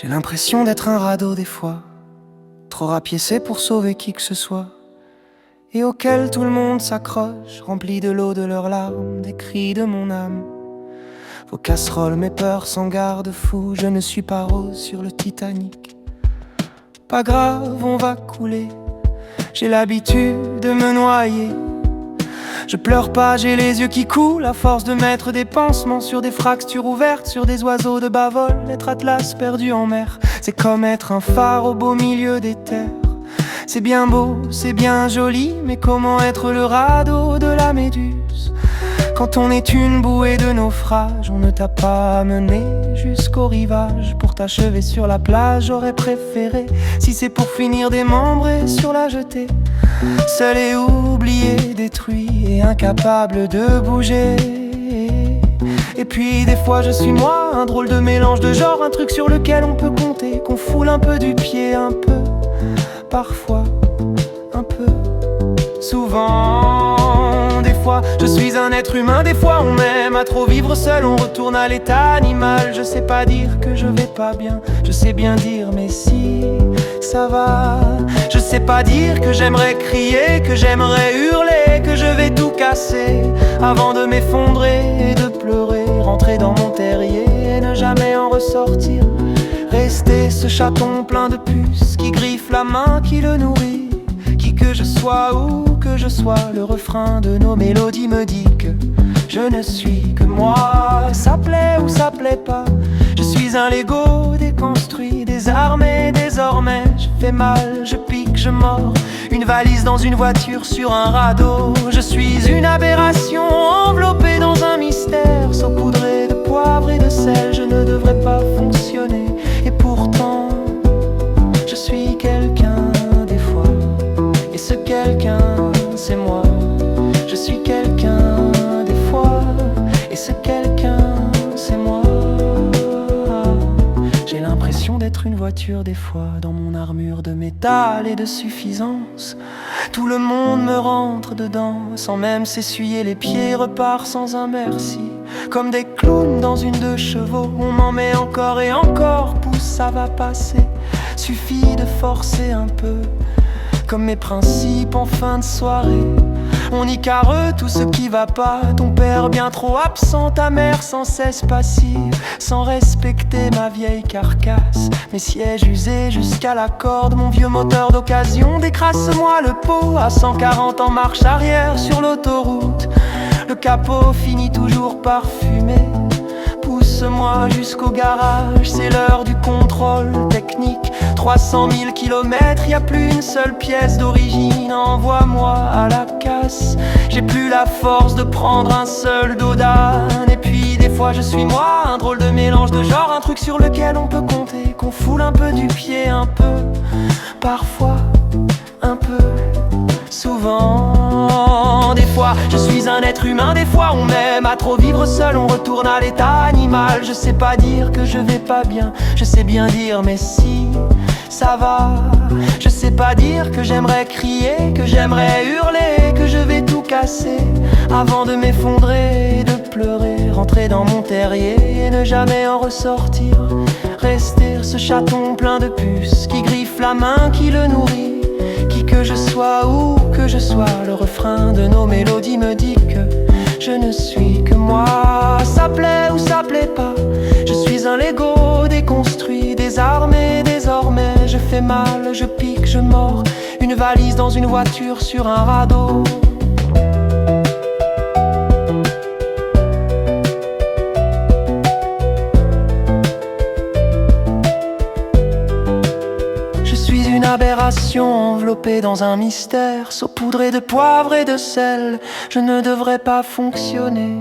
J'ai l'impression d'être un radeau des fois, trop rapiécé pour sauver qui que ce soit, et auquel tout le monde s'accroche, rempli de l'eau de leurs larmes, des cris de mon âme. Vos casseroles, mes peurs sans garde-fou, je ne suis pas rose sur le Titanic. Pas grave, on va couler, j'ai l'habitude de me noyer. Je pleure pas, j'ai les yeux qui coulent à force de mettre des pansements sur des fractures ouvertes, sur des oiseaux de bas-vol, être Atlas perdu en mer. C'est comme être un phare au beau milieu des terres. C'est bien beau, c'est bien joli, mais comment être le radeau de la méduse? Quand on est une bouée de naufrage, on ne t'a pas amené jusqu'au rivage. Pour t'achever sur la plage, j'aurais préféré, si c'est pour finir démembré sur la jetée, seul et oublié, détruit et incapable de bouger. Et puis des fois je suis moi, un drôle de mélange de genre, un truc sur lequel on peut compter, qu'on foule un peu du pied, un peu, parfois, un peu, souvent. Des fois je suis un être humain, des fois on m'aime à trop vivre seul, on retourne à l'état animal. Je sais pas dire que je vais pas bien, je sais bien dire mais si ça va. Je sais pas dire que j'aimerais crier, que j'aimerais hurler, que je vais tout casser avant de m'effondrer et de pleurer, rentrer dans mon terrier et ne jamais en ressortir. Rester ce chaton plein de puces qui griffe la main qui le nourrit. Qui que je sois, où que je sois, le refrain de nos mélodies me dit que je ne suis que moi. Ça plaît ou ça plaît pas, je suis un Lego déconstruit, désarmé désormais. Je fais mal, je pique, je mords, une valise dans une voiture sur un radeau. Je suis une aberration enveloppée dans un mystère, saupoudrée de poivre et de sel. Je ne devrais pas fonctionner, et pourtant je suis quelqu'un des fois. Et ce quelqu'un, c'est moi. Je suis quelqu'un des fois. Et ce quelqu'un, c'est moi. J'ai l'impression d'être une voiture des fois, dans mon armure de métal et de suffisance. Tout le monde me rentre dedans, sans même s'essuyer les pieds, repart sans un merci. Comme des clowns dans une 2 chevaux, on m'en met encore et encore, pousse, ça va passer. Suffit de forcer un peu, comme mes principes en fin de soirée. On y carre tout ce qui va pas, ton père bien trop absent, ta mère sans cesse passive, sans respecter ma vieille carcasse, mes sièges usés jusqu'à la corde, mon vieux moteur d'occasion. Décrasse-moi le pot à 140 en marche arrière sur l'autoroute. Le capot finit toujours par fumer. Pousse-moi jusqu'au garage, c'est l'heure du contrôle technique. 300 000 kilomètres, y a plus une seule pièce d'origine. Envoie-moi à la casse, j'ai plus la force de prendre un seul dos d'âne. Et puis des fois je suis moi, un drôle de mélange de genre, un truc sur lequel on peut compter, qu'on foule un peu du pied, un peu, parfois, un peu, souvent. Des fois je suis un être humain, des fois on m'aime à trop vivre seul, on retourne à l'état animal. Je sais pas dire que je vais pas bien, je sais bien dire mais si ça va. Je sais pas dire que j'aimerais crier, que j'aimerais hurler, que je vais tout casser avant de m'effondrer et de pleurer, rentrer dans mon terrier et ne jamais en ressortir. Rester ce chaton plein de puces qui griffe la main qui le nourrit. Qui que je sois, où que je sois, le refrain de nos mélodies me dit que je ne suis que moi. Ça plaît ou ça plaît pas, je suis un Lego déconstruit, désarmé désormais. Je fais mal, je pique, je mords, une valise dans une voiture sur un radeau. Une aberration enveloppée dans un mystère, saupoudrée de poivre et de sel. Je ne devrais pas fonctionner,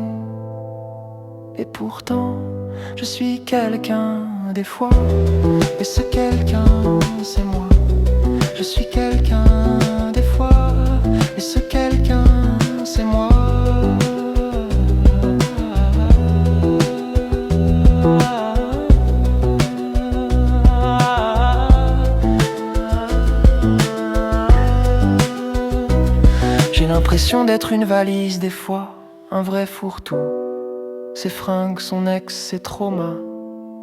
et pourtant je suis quelqu'un des fois. Et ce quelqu'un, c'est moi. Je suis quelqu'un des fois. Et ce quelqu'un, c'est moi. J'ai l'impression d'être une valise des fois, un vrai fourre-tout. Ses fringues, son ex, ses traumas,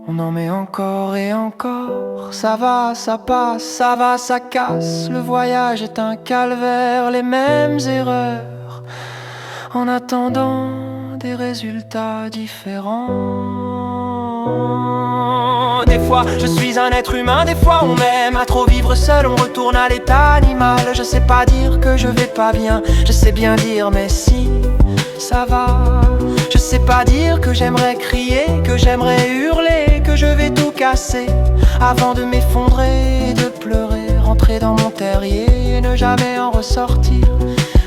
On en met encore et encore. Ça va, ça passe, ça va, ça casse. Le voyage est un calvaire, les mêmes erreurs, en attendant des résultats différents. Des fois je suis un être humain, des fois on m'aime. À trop vivre seul on retourne à l'état animal. Je sais pas dire que je vais pas bien, je sais bien dire mais si ça va. Je sais pas dire que j'aimerais crier, que j'aimerais hurler, que je vais tout casser avant de m'effondrer et de pleurer. Rentrer dans mon terrier et ne jamais en ressortir.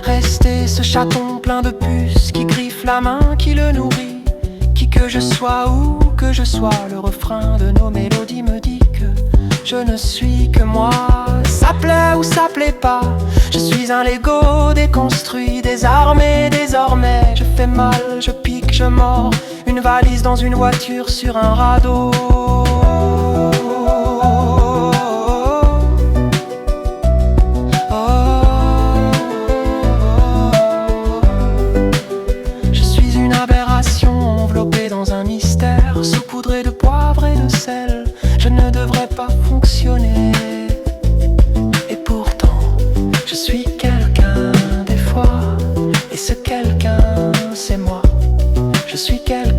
Rester ce chaton plein de puces qui griffe la main qui le nourrit. Qui que je sois, où que je sois, le refrain de nos mélodies me dit que je ne suis que moi. Ça plaît ou ça plaît pas, je suis un Lego déconstruit, désarmé désormais. Je fais mal, je pique, je mords. Une valise dans une voiture sur un radeau. Je suis une aberration enveloppée dans un mystère, saupoudrée de poivre et de sel. Je ne devrais pas fonctionner. Et pourtant, je suis quelqu'un des fois. Et ce quelqu'un, c'est moi. Je suis quelqu'un.